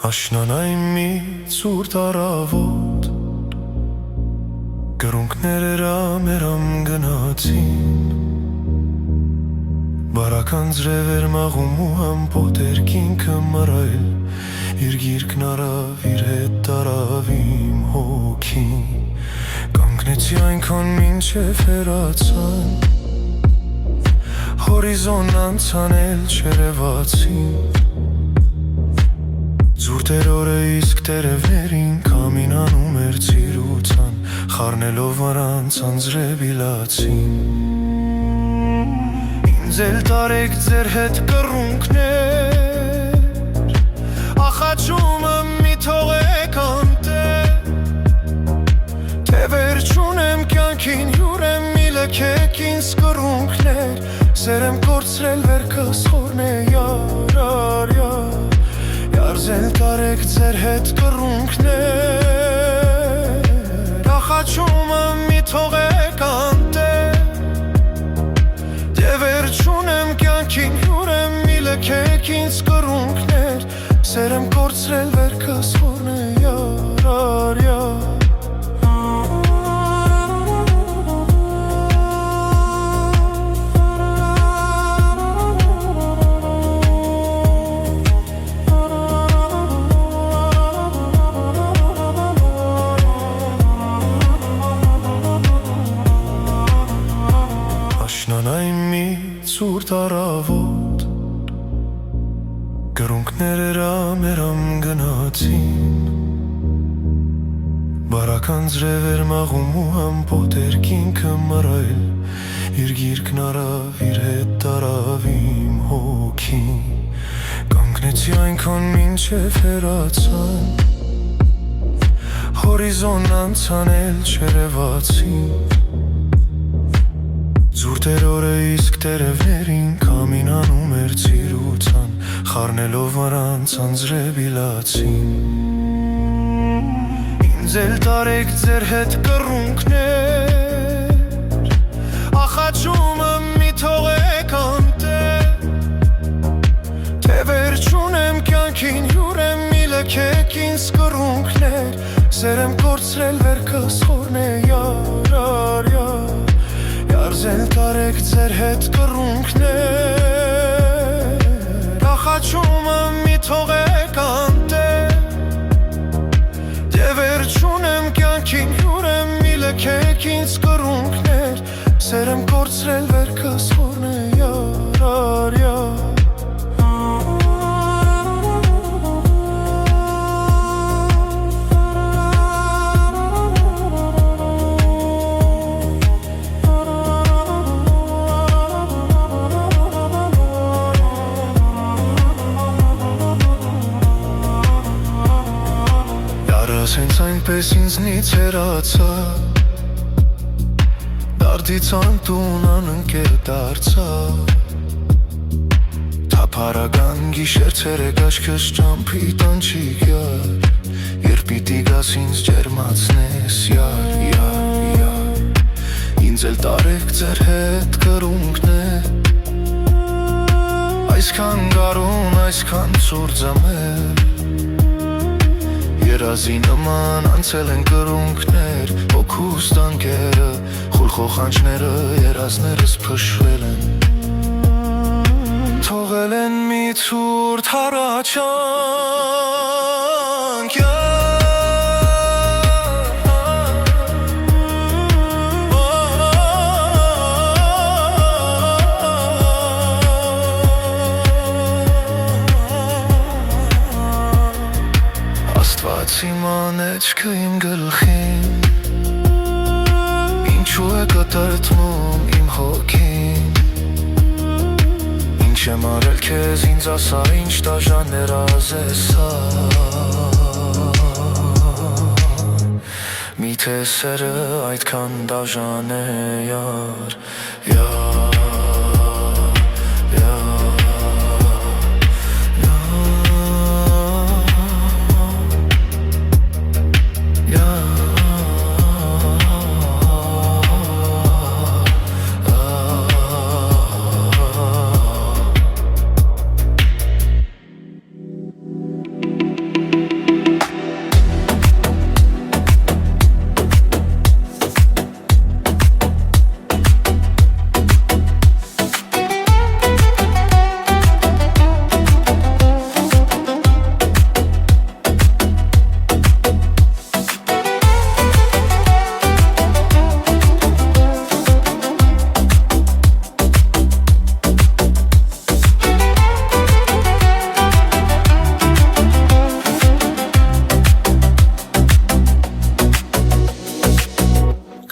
Աշնանային մի ցուրտ առավոտ Գրունկները ռամերամ գնացին Բարական ձրևեր մաղում ու համպոտ երկինքը մռայլ Իր գիրկն արավ, իր հետ տարավ իմ հոգին Կանգնեցի այնքան մինչև հեռացան Հորիզոն անցանել չերևացին Զուրտեր օրը իսկ տերևներին Կամինանում էր ծիրուցան Խառնելով առանց անձրևիլացին Ինձ էլ տարեք ձեր հետ կռունկներ Ախաչումը մի թողեք անտեր Թե վերջ ունեմ կյանքին հյուր եմ մի լքեք ինձ կռունկներ Սեր եմ կորցրել վերքս խորն է յար Յարզել տարեք ձեր հետ կռունկներ Ախաչումը մի թողեք անտեր Դե վերջ ունեմ կյանքին հյուր եմ մի լքեք ինձ կռունկներ Սեր եմ կորցրել վերքս խորն է յար Աշնանային մի ցուրտ առավոտ Գրունկները ռամերամ գնացին Բարական ձրևեր մաղում ու համպոտ երկինքը մռայլ Իր գիրկն արավ, իր հետ տարավ իմ հոգին Կանգնեցի այնքան մինչև հեռացան Հորիզոն անցանել չերևացին Զուրտեր օրը իսկ տերևներին Կամինանում էր ծիրուցան Խառնելով առանց անձրևիլացին Ինձ էլ տարեք ձեր հետ կռունկներ Ախաչումը մի թողեք անտեր Թե վերջ ունեմ կյանքին հյուր եմ մի լքեք ինձ կռունկներ Սեր եմ կորցրել վերքս խորն է յար Յարզել տարեք ձեր հետ կռունկներ Ախաչումը մի թողեք անտեր Դե վերջ ունեմ կյանքին հյուր եմ մի լքեք ինձ կռունկներ Սեր եմ կորցրել վերքս խորն է յար Սենց այնպես ինձնից հեռացա Դարդից անտունան ընկեր դարձա Թափարական գիշեր ցերեկ աչքս ճամփի տանջիկ յար Երբ պիտի գաս ինձ ջերմացնես յար Ինձ էլ տարեք ձեր հետ կռունկներ Այսքան գարուն, այսքան ցուրտ ձմեր Երազի նման անցել են կռունկներ Հոգուս տանկերը, խուլ խոխանջները Երազներս փշվել են Թողել են մի ցուրտ հառաչանք Իման էջքը իմ գլխին Ինչու է կտրտմում իմ հոգին Ինչ եմ արել քեզ ինձ ասա ինչ դաժաներ ազեսա Միթե սերը այդքան դաժան է յար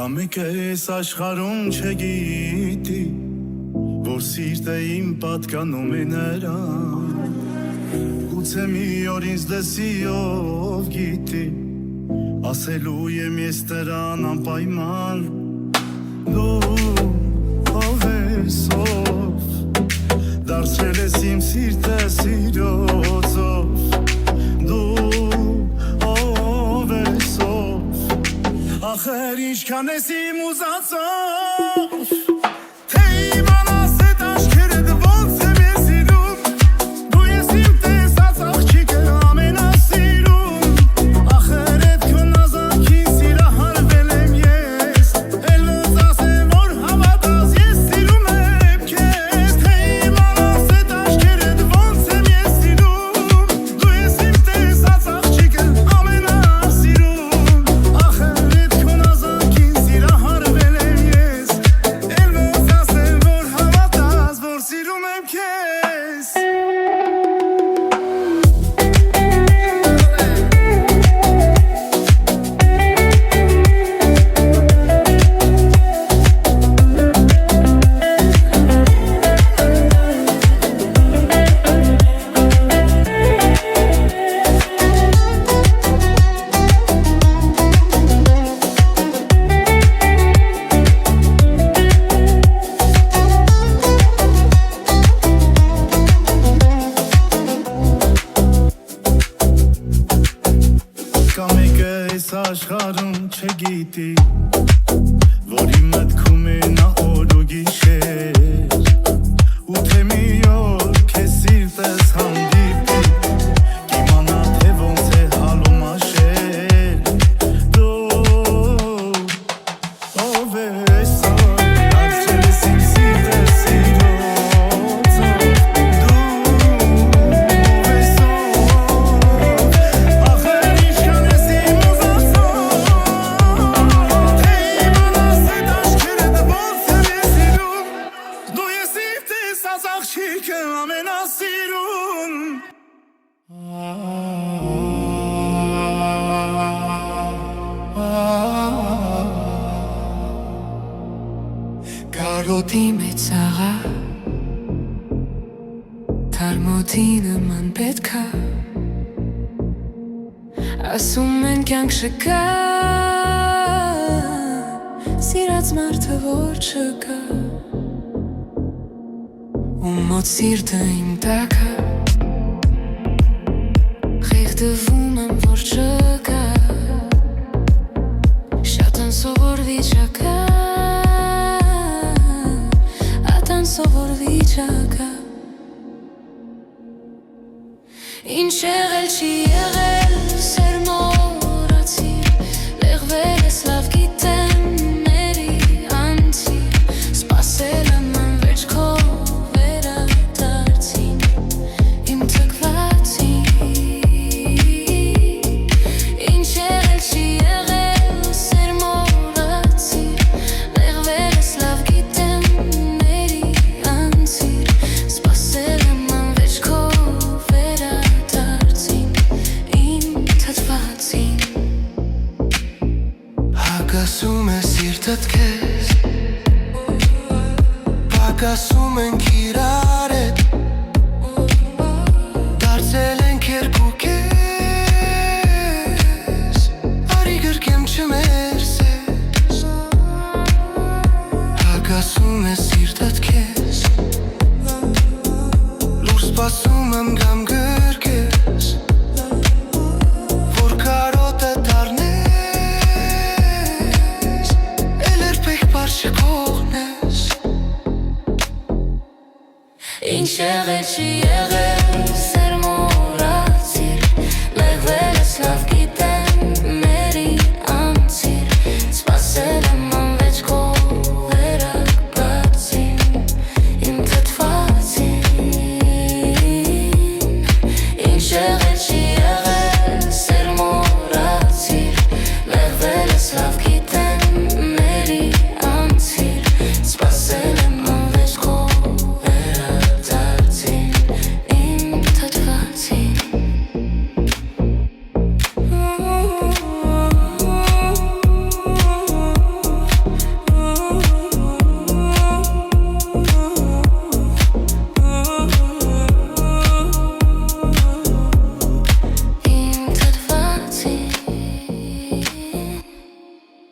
Կամեկ ես աշխարում չգիտի որ սիրտը իմ պատկանում է նրան Գուցե մի օր ինձ լսի ով գիտի ասելու եմ ես նրան անպայման Դու ով ես ով դարձրել ես իմ սիրտը սիրոցով Դու ով ես ով ախր ինչքան ես իմ ուզածով աշխարհում չգիտի որ իմ մտքում է նա օր ու գիշեր ու թե մի օր քեզ սիրտս հանդիպի կիմանա թե ոնց է հալում աշել դու ով ես դարձրել ես իմ սիրտը սիրոցով Կարոտի մեծ աղա Թարմոթի նման պետքա Ասում են կյանք չկա Սիրած մարդը որ չկա Ու մոտ սիրտը իմ տակա Խեղդվում եմ որ չկա Շատ են սովոր վիճակա Սովոր վիճակա Ինչ եղել չի եղել սեր մոռացիր Լեղվել ես լավ գիտեմ ների անցիր Սպասել եմ անվերջ քո վերադարձին Իմ թքվածին Ինչ եղել չի եղել սեր մոռացիր Լեղվել ես լավ գիտեմ Հագասում է սիրտդ քեզ Պակասում ենք իրար հետ Դարձել ենք երկու կես Արի գրկեմ չմերսես Հագասում է սիրտդ քեզ Լուր սպասում եմ գամ գրկես Որ կարոտը դարնես Ինչ եղել չի եղել սեր մոռացիր Լեղվել ես լավ գիտեմ մերի անցիր Սպասել եմ անվեջ քո վերակացին Իմ թթվածին Ինչ եղել չի եղել սեր մոռացիր Լեղվել ես լավ գիտեմ մերի անցիր Սպասել եմ անվեջ քո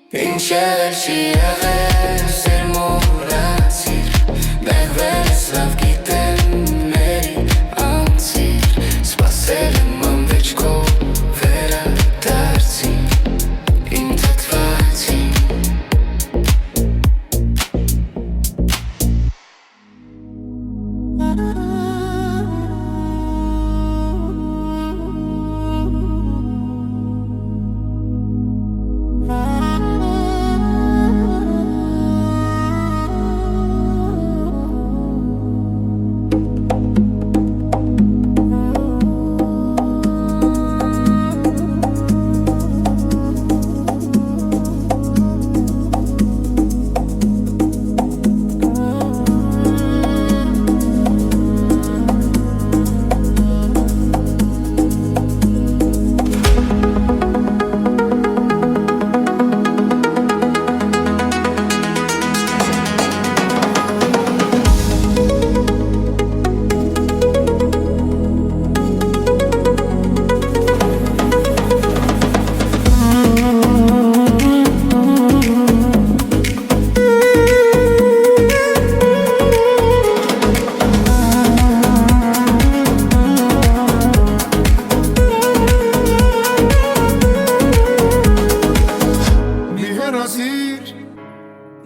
Ինչ եղել չի եղել, սեր մոռացիր, նեղվել ես լավ գիտեմ, մերի անցիր, սպասել եմ անվեջ քո վերադարձին, իմ թթվածին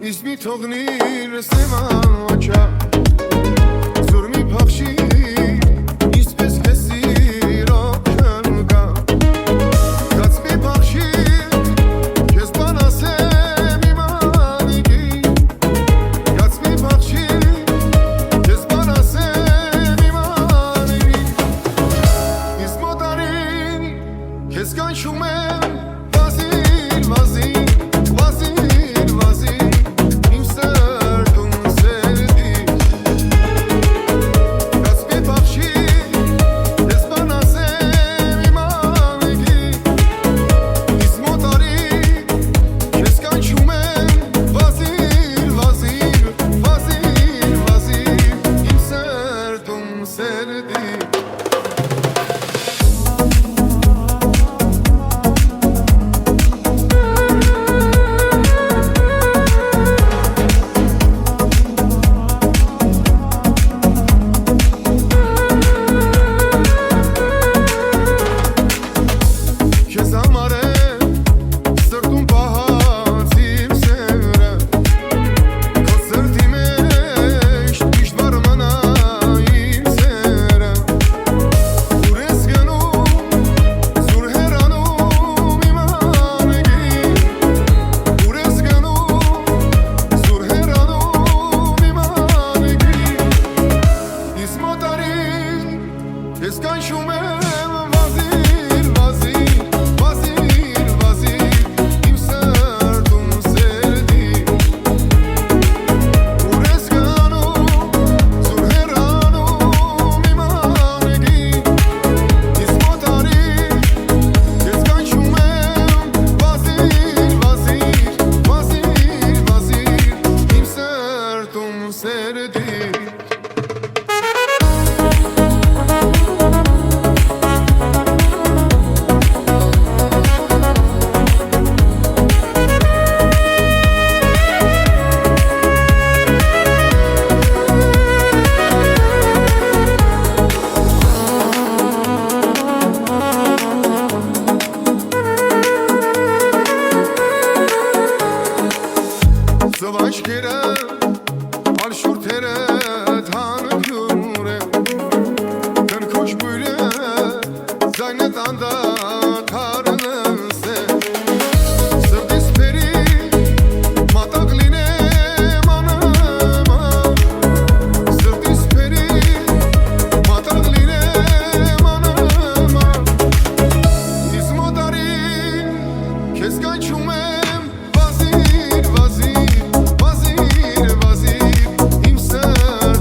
Իսկ մի թողնիր սեման ոչա Զուր մի փախշիր Իսպես կեսիր օքն գա Կաց մի փախշիր Կես բան ասեմ իմ անիգի Կաց մի փախշիր Կես բան ասեմ իմ անիգի Իսկ մոտարին Կես կանչում եմ Վազիր, վազիր Ես կանչում եմ վազիր, վազիր, վազիր, վազիր Իմ սրտում սերդի Ուր ես գանում, զուր հեռանում իմ անեգի Իսկ մոտարի Ես կանչում եմ վազիր, վազիր, վազիր, վազիր Իմ սրտում սերդի Զվաչքերը, ալշուրթերը թանքյուր է Կնքուչ բույրը, զայնը տանդա կարնս է Սրտիս պերի, մատակ լինեմ անըման Սրտիս պերի, մատակ լինեմ անըման Իսկ մոտարին, քեզ կանչում եմ Վազիր, վազիր Վազիր, վազիր, իմ սրտում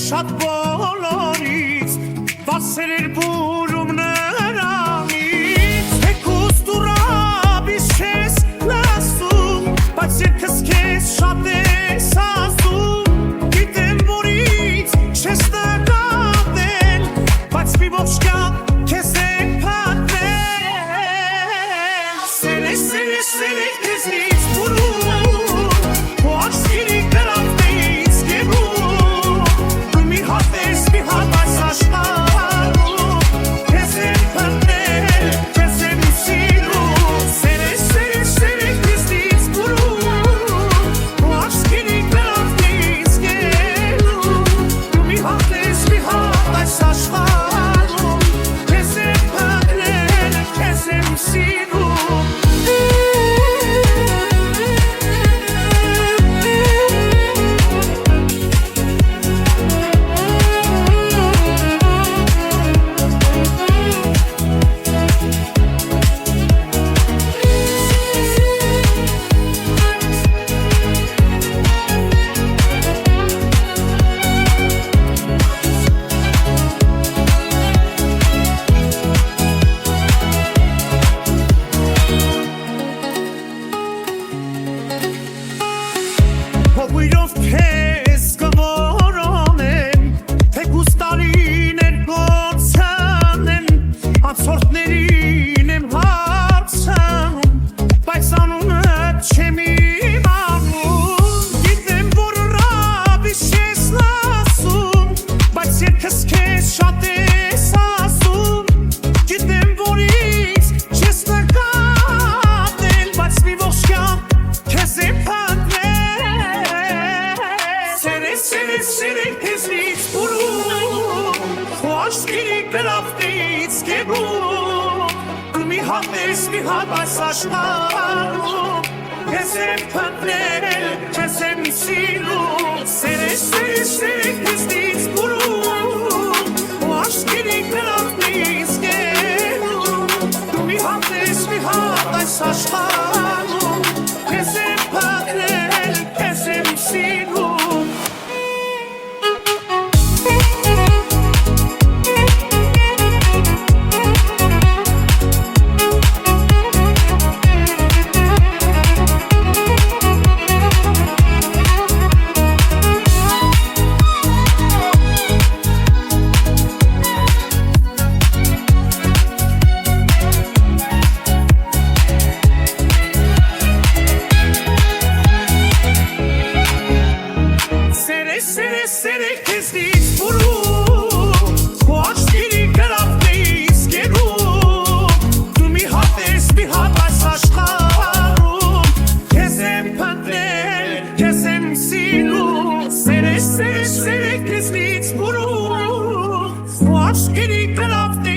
շատ բոլորից Վասերեր բուրում նրանից Թեկուզ դուրաբիս չես լասում Բայց երկս կեզ շատ ես ասում Գիտեմ որից չես նկատել Բայց մի ողջ կյան կեզ են պատվել Սերես կեզնից բուրում Ու աշկիրի կրավնից գերում Ու մի հատ ես մի հատ այս աշխարում Կեզ են պատվել, կեզ են սիրում Սերես կեզնից բուրում Ու աշկիրի կրավնից գերում Ու մի հատ ես մի հատ այս աշխարում Կեզ են պատվել, կեզ են սիրում Հովիրով կեզ կմորոնեմ Թեկուզ տարիներ գործանեմ Անցորդներին եմ հարցանում Բայց անունդ չեմ իմանում Գիտեմ որ ռաբիս չես լասում Բայց երկս կեզ շատ ես ասում Գիտեմ որից չես նկատել Բայց մի ողջ կյան կեզ եմ Սերեք կեզնից բուրում Ու աշկիրի կրավնից գերում Ու մի հատ ես մի հատ այս աշխարում Կեզ եմ պատվել, կեզ եմ սիրում Սերեք կեզնից բուրում Ու աշկիրի կրավնից գերում Ու մի հատ ես մի հատ այս աշխարում Կեզ եմ պատվել, կեզ եմ սիրում Սերեք կեզնից բուրում Ու աշկիրի կրավնից գերում Դու մի հատ ես մի հատ այս աշխարում Կեզ եմ պատվել, կեզ եմ սիրում Սերեք կեզնից բուրում Ու աշկիրի կրավնից